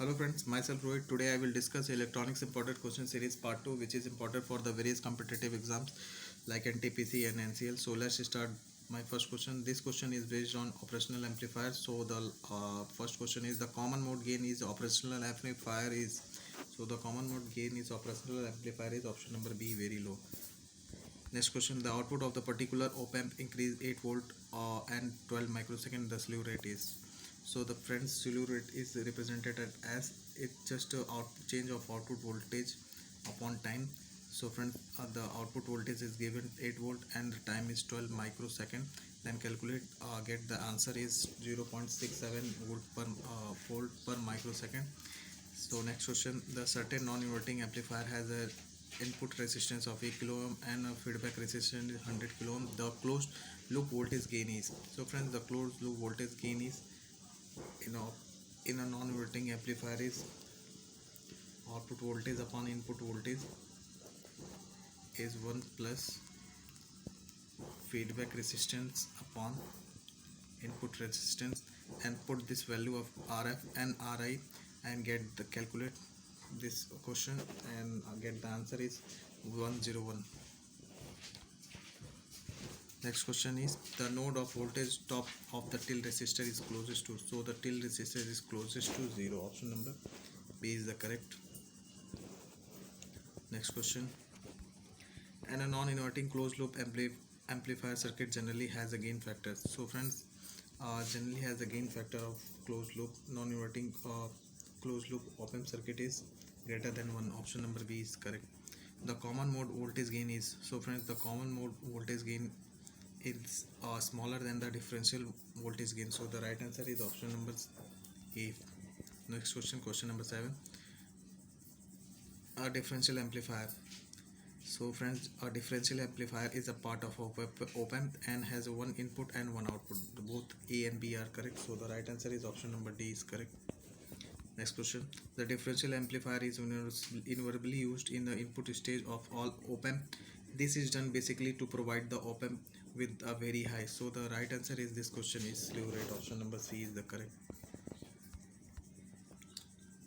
Hello friends, myself Rohit. Today I will discuss electronics important question series part 2, which is important for the various competitive exams like NTPC and NCL. So let's start my first question. This question is based on operational amplifier. So the first question is the common mode gain is operational amplifier is. So the common mode gain is operational amplifier is option number B, very low. Next question, the output of the particular op amp increase 8 volt and 12 microsecond the slew rate is. So the friends slew rate is represented as it's just a change of output voltage upon time. So friends, the output voltage is given 8 volt and the time is 12 microsecond. Then calculate, get the answer is 0.67 volt per microsecond. So next question, the certain non-inverting amplifier has a input resistance of 8 kilo ohm and a feedback resistance is 100 kilo ohm. The closed loop voltage gain is. So friends, the closed loop voltage gain is in a non-inverting amplifier is output voltage upon input voltage is 1 plus feedback resistance upon input resistance, and put this value of RF and RI and get the calculate this question and get the answer is 101. Next question is the node of voltage top of the till resistor is closest to. So the till resistor is closest to 0. Option number B is the correct. Next question, and a non-inverting closed loop amplifier circuit generally has a gain factor. So friends, generally has a gain factor of closed loop non-inverting closed loop op-amp circuit is greater than 1. Option number B is correct. The common mode voltage gain is. So friends, the common mode voltage gain is smaller than the differential voltage gain. So the right answer is option number A. Next question, question number 7. A differential amplifier. So friends, a differential amplifier is a part of op-amp and has one input and one output. Both A and B are correct. So the right answer is option number D is correct. Next question, the differential amplifier is invariably used in the input stage of all op-amp. This is done basically to provide the op-amp with a very high. So the right answer is this question is slew rate. Option number C is the correct.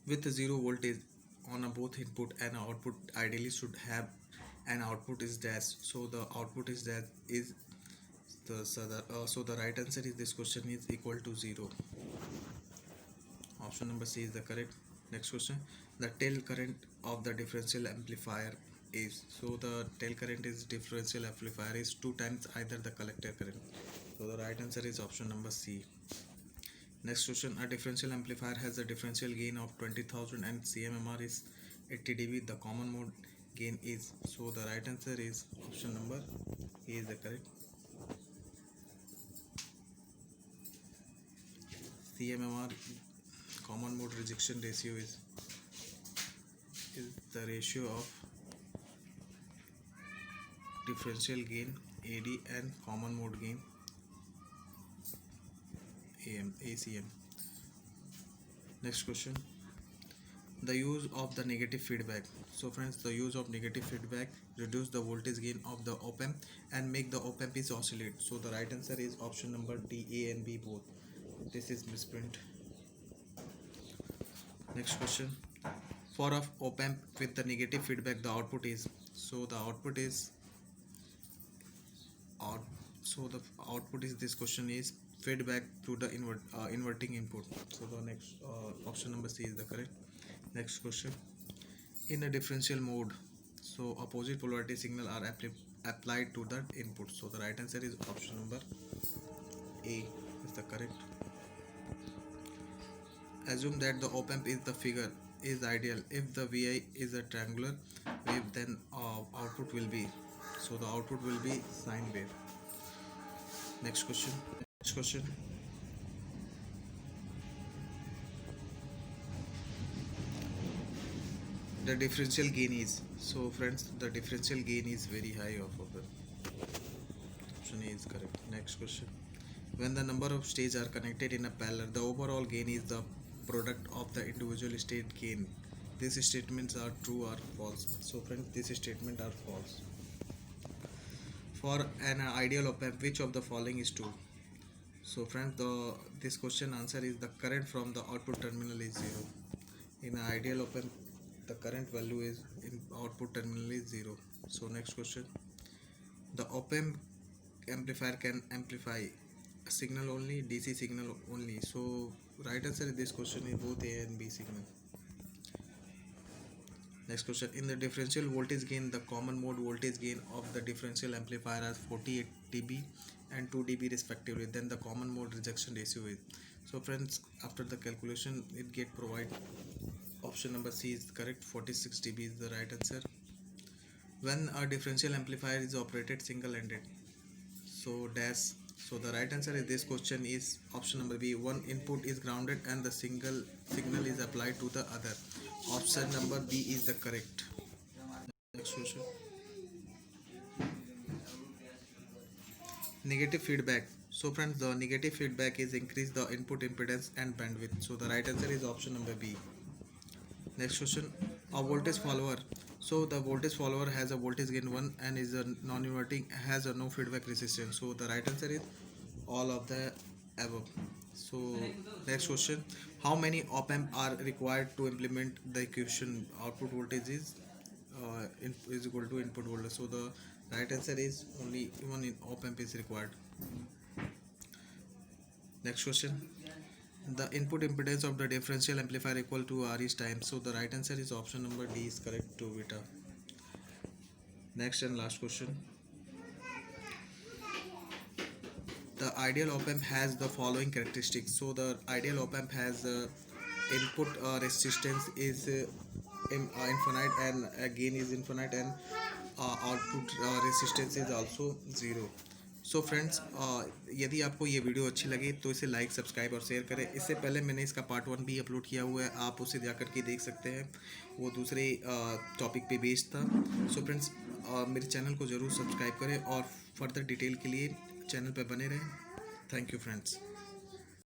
With the 0 voltage on a both input and output, ideally should have an output is dash. So the output is dash is so the right answer is this question is equal to 0. Option number C is the correct. Next question, the tail current of the differential amplifier is. So the tail current is differential amplifier is 2 times either the collector current. So the right answer is option number C. Next question, a differential amplifier has a differential gain of 20,000 and CMMR is 80 dB. The common mode gain is. So the right answer is option number A is the correct. CMMR common mode rejection ratio is the ratio of differential gain AD and common mode gain ACM. Next question, the use of the negative feedback. So friends, the use of negative feedback reduce the voltage gain of the op-amp and make the op-amp is oscillate. So the right answer is option number D, A and B both. This is misprint. Next question, for a op-amp with the negative feedback the output is. So the output is so the output is this question is feedback to the inverting input. So the next option number C is the correct. Next question, in a differential mode, so opposite polarity signal are applied to the input. So the right answer is option number A is the correct. Assume that the op-amp is the figure is ideal. If the Vi is a triangular wave, then output will be. So the output will be sine wave. Next question. Next question. The differential gain is. So friends, the differential gain is very high of option A is correct. Next question. When the number of stages are connected in a parallel, the overall gain is the product of the individual state gain. These statements are true or false. So friends, these statements are false. For an ideal op-amp, which of the following is true? So friends, this question answer is the current from the output terminal is 0. In an ideal op amp, the current value is in output terminal is 0. So next question, the op amp amplifier can amplify a signal only, DC signal only. So right answer in this question is both A and B signal. Next question, in the differential voltage gain, the common mode voltage gain of the differential amplifier are 48 dB and 2 dB respectively. Then the common mode rejection ratio is. So friends, after the calculation, it get provide option number C is correct. 46 dB is the right answer. When a differential amplifier is operated single-ended, so dash. So the right answer in this question is option number B. One input is grounded and the single signal is applied to the other. Option number B is the correct. Next question. Negative feedback. So friends, the negative feedback is increase the input impedance and bandwidth. So the right answer is option number B. Next question, a voltage follower. So the voltage follower has a voltage gain 1 and is a non-inverting, has a no feedback resistance. So the right answer is all of the above. So next question, how many op amp are required to implement the equation output voltage is equal to input voltage? So the right answer is only one in op amp is required. Next question, the input impedance of the differential amplifier equal to R is time. So the right answer is option number D is correct, 2 beta. Next and last question, the ideal op amp has the following characteristics. So the ideal op amp has input resistance is infinite and gain is infinite and output resistance is also 0. So friends, यदि आपको ये video अच्छी लगे तो इसे like subscribe और share करें. इससे पहले मैंने इसका पार्ट 1 भी अपलोड किया हुआ है, आप उसे जाकर के देख सकते हैं. वो दूसरे टॉपिक पे बेस्ड था. सो फ्रेंड्स, मेरे चैनल को ज़रूर सब्सक्राइब करें और फर्दर डिटेल के लिए चैनल पे बने रहें. Thank you friends.